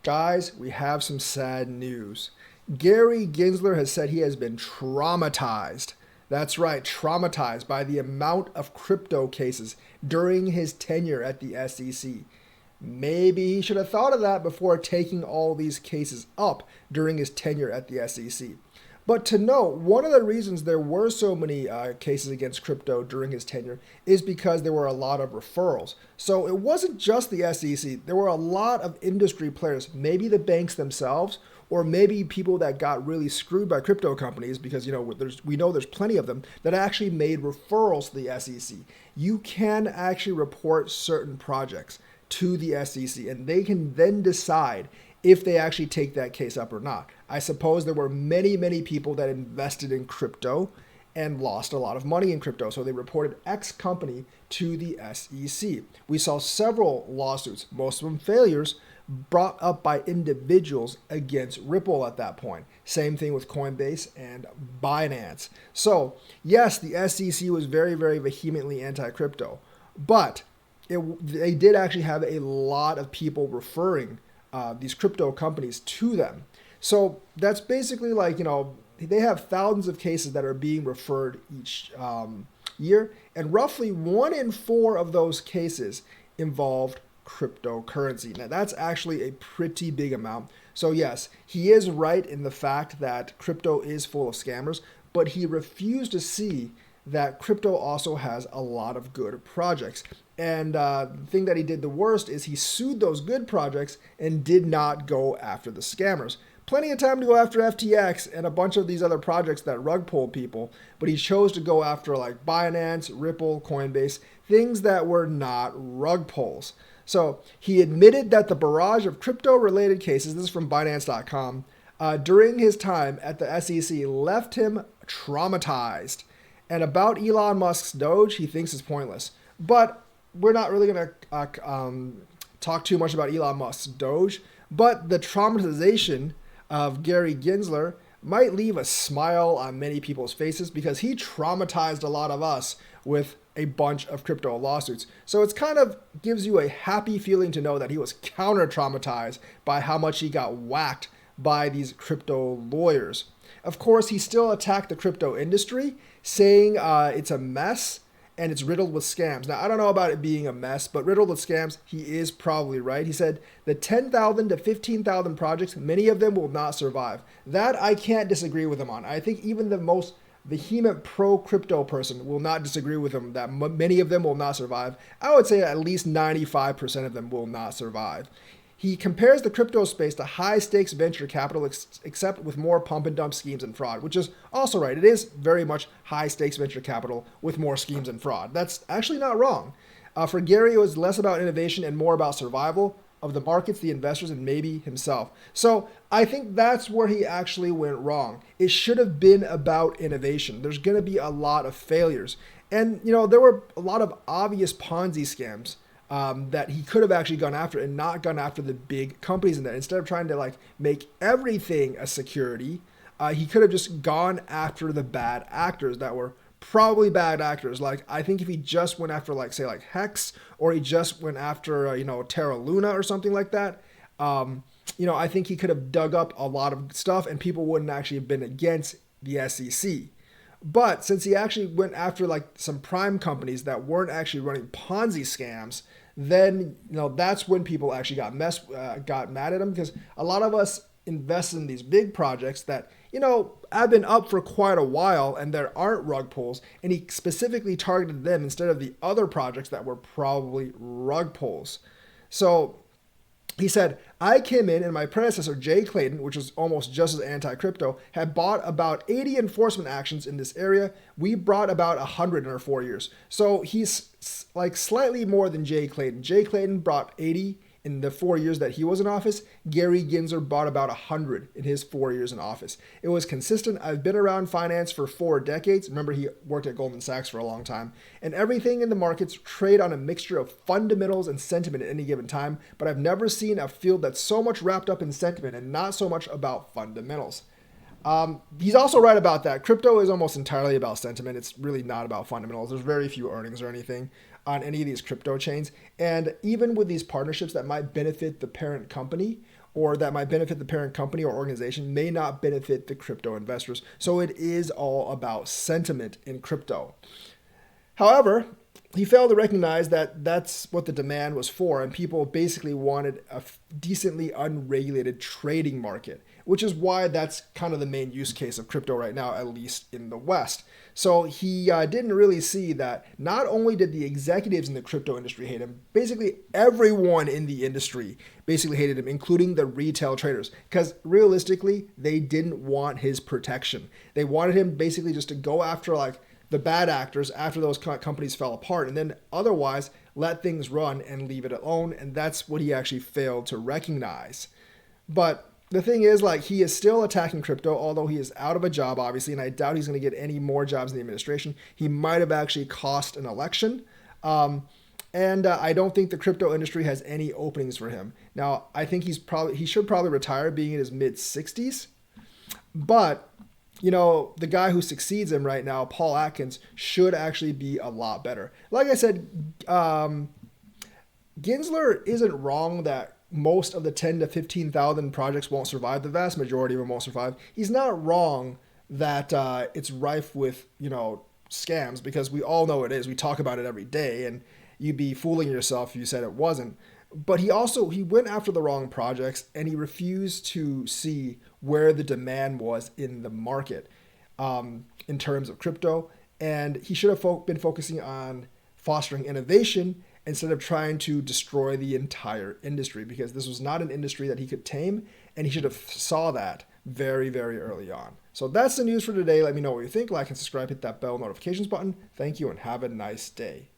Guys, we have some sad news. Gary Gensler has said he has been traumatized. That's right, traumatized by the amount of crypto cases during his tenure at the SEC. Maybe he should have thought of that before taking all these cases up during his tenure at the SEC. But to note, one of the reasons there were so many cases against crypto during his tenure is because there were a lot of referrals. So it wasn't just the SEC, there were a lot of industry players, maybe the banks themselves, or maybe people that got really screwed by crypto companies because we know there's plenty of them that actually made referrals to the SEC. You can actually report certain projects to the SEC and they can then decide if they actually take that case up or not. I suppose there were many, many people that invested in crypto and lost a lot of money in crypto. So they reported X company to the SEC. We saw several lawsuits, most of them failures, brought up by individuals against Ripple at that point. Same thing with Coinbase and Binance. So yes, the SEC was very, very vehemently anti-crypto, but they did actually have a lot of people referring these crypto companies to them. So that's basically like, they have thousands of cases that are being referred each year, and roughly 1 in 4 of those cases involved cryptocurrency. Now, that's actually a pretty big amount. So, yes, he is right in the fact that crypto is full of scammers, but he refused to see that crypto also has a lot of good projects. And the thing that he did the worst is he sued those good projects and did not go after the scammers. Plenty of time to go after FTX and a bunch of these other projects that rug pulled people, but he chose to go after like Binance, Ripple, Coinbase, things that were not rug pulls. So he admitted that the barrage of crypto-related cases, this is from Binance.com, during his time at the SEC left him traumatized. And about Elon Musk's Doge, he thinks is pointless. But we're not really going to talk too much about Elon Musk's Doge. But the traumatization of Gary Gensler might leave a smile on many people's faces because he traumatized a lot of us with a bunch of crypto lawsuits. So it's kind of gives you a happy feeling to know that he was counter traumatized by how much he got whacked by these crypto lawyers. Of course, he still attacked the crypto industry, saying it's a mess and it's riddled with scams. Now, I don't know about it being a mess, but riddled with scams, he is probably right. He said the 10,000 to 15,000 projects, many of them will not survive. That I can't disagree with him on. I think even the most vehement pro-crypto person will not disagree with him that many of them will not survive. I would say at least 95% of them will not survive. He compares the crypto space to high-stakes venture capital, except with more pump-and-dump schemes and fraud, which is also right. It is very much high-stakes venture capital with more schemes and fraud. That's actually not wrong. For Gary, it was less about innovation and more about survival of the markets, the investors, and maybe himself. So I think that's where he actually went wrong. It should have been about innovation. There's going to be a lot of failures. And, there were a lot of obvious Ponzi scams that he could have actually gone after and not gone after the big companies in that. Instead of trying to make everything a security, he could have just gone after the bad actors that were probably bad actors. Like, I think if he just went after say Hex, or he just went after, Terra Luna or something like that, I think he could have dug up a lot of stuff and people wouldn't actually have been against the SEC. But since he actually went after some prime companies that weren't actually running Ponzi scams, then that's when people actually got mad at him, because a lot of us invest in these big projects that have been up for quite a while and there aren't rug pulls, and he specifically targeted them instead of the other projects that were probably rug pulls. So he said, I came in and my predecessor, Jay Clayton, which was almost just as anti-crypto, had bought about 80 enforcement actions in this area. We brought about 100 in our 4 years. So he's slightly more than Jay Clayton. Jay Clayton brought 80 in the 4 years that he was in office. Gary Gensler bought about 100 in his 4 years in office. It was consistent. I've been around finance for 4 decades. Remember, he worked at Goldman Sachs for a long time. And everything in the markets trade on a mixture of fundamentals and sentiment at any given time. But I've never seen a field that's so much wrapped up in sentiment and not so much about fundamentals. He's also right about that. Crypto is almost entirely about sentiment. It's really not about fundamentals. There's very few earnings or anything. on any of these crypto chains. And even with these partnerships that might benefit the parent company, or that might benefit the parent company or organization, may not benefit the crypto investors. So it is all about sentiment in crypto. However, he failed to recognize that that's what the demand was for, and people basically wanted a decently unregulated trading market, which is why that's kind of the main use case of crypto right now, at least in the West. So he didn't really see that not only did the executives in the crypto industry hate him, basically everyone in the industry basically hated him, including the retail traders, because realistically, they didn't want his protection. They wanted him basically just to go after like the bad actors after those companies fell apart, and then otherwise let things run and leave it alone. And that's what he actually failed to recognize. But the thing is, like, he is still attacking crypto, although he is out of a job, obviously, and I doubt he's going to get any more jobs in the administration. He might have actually cost an election. And I don't think the crypto industry has any openings for him. Now, I think he should probably retire, being in his mid 60s. But you know, the guy who succeeds him right now, Paul Atkins, should actually be a lot better. Like I said, Gensler isn't wrong that most of the 10 to 15,000 projects won't survive. The vast majority of them won't survive. He's not wrong that it's rife with, you know, scams, because we all know it is. We talk about it every day, and you'd be fooling yourself if you said it wasn't. But he went after the wrong projects, and he refused to see where the demand was in the market in terms of crypto. And he should have been focusing on fostering innovation instead of trying to destroy the entire industry, because this was not an industry that he could tame, and he should have saw that very, very early on. So that's the news for today. Let me know what you think. Like and subscribe, hit that bell notifications button. Thank you, and have a nice day.